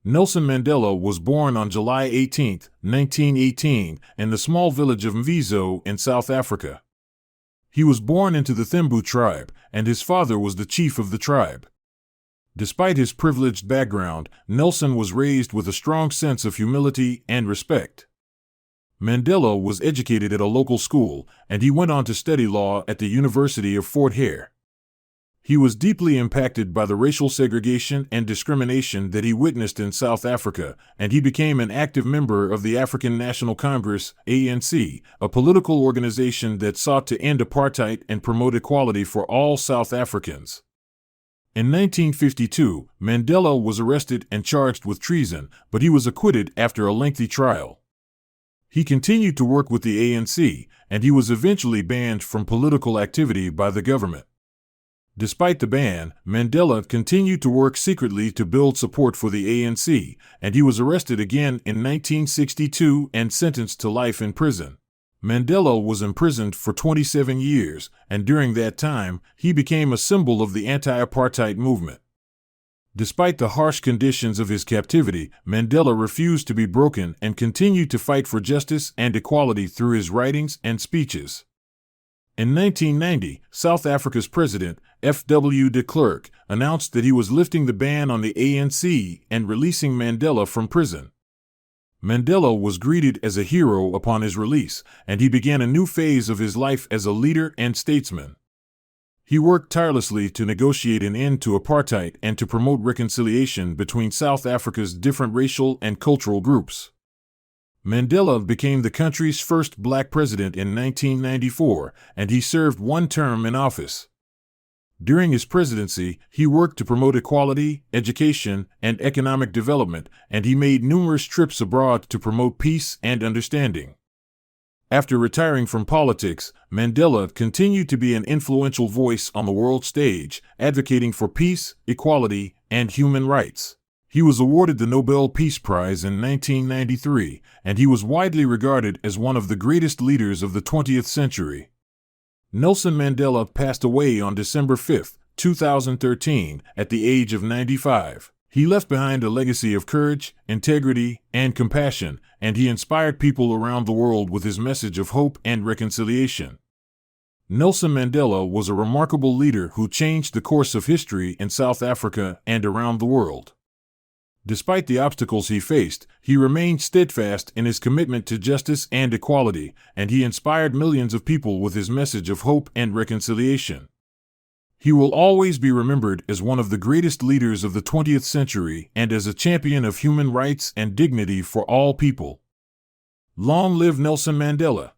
Nelson Mandela was born on July 18, 1918, in the small village of Mvezo in South Africa. He was born into the Thembu tribe, and his father was the chief of the tribe. Despite his privileged background, Nelson was raised with a strong sense of humility and respect. Mandela was educated at a local school, and he went on to study law at the University of Fort Hare. He was deeply impacted by the racial segregation and discrimination that he witnessed in South Africa, and he became an active member of the African National Congress, ANC, a political organization that sought to end apartheid and promote equality for all South Africans. In 1952, Mandela was arrested and charged with treason, but he was acquitted after a lengthy trial. He continued to work with the ANC, and he was eventually banned from political activity by the government. Despite the ban, Mandela continued to work secretly to build support for the ANC, and he was arrested again in 1962 and sentenced to life in prison. Mandela was imprisoned for 27 years, and during that time, he became a symbol of the anti-apartheid movement. Despite the harsh conditions of his captivity, Mandela refused to be broken and continued to fight for justice and equality through his writings and speeches. In 1990, South Africa's president, F.W. de Klerk, announced that he was lifting the ban on the ANC and releasing Mandela from prison. Mandela was greeted as a hero upon his release, and he began a new phase of his life as a leader and statesman. He worked tirelessly to negotiate an end to apartheid and to promote reconciliation between South Africa's different racial and cultural groups. Mandela became the country's first black president in 1994, and he served one term in office. During his presidency, he worked to promote equality, education, and economic development, and he made numerous trips abroad to promote peace and understanding. After retiring from politics, Mandela continued to be an influential voice on the world stage, advocating for peace, equality, and human rights. He was awarded the Nobel Peace Prize in 1993, and he was widely regarded as one of the greatest leaders of the 20th century. Nelson Mandela passed away on December 5, 2013, at the age of 95. He left behind a legacy of courage, integrity, and compassion, and he inspired people around the world with his message of hope and reconciliation. Nelson Mandela was a remarkable leader who changed the course of history in South Africa and around the world. Despite the obstacles he faced, he remained steadfast in his commitment to justice and equality, and he inspired millions of people with his message of hope and reconciliation. He will always be remembered as one of the greatest leaders of the 20th century and as a champion of human rights and dignity for all people. Long live Nelson Mandela!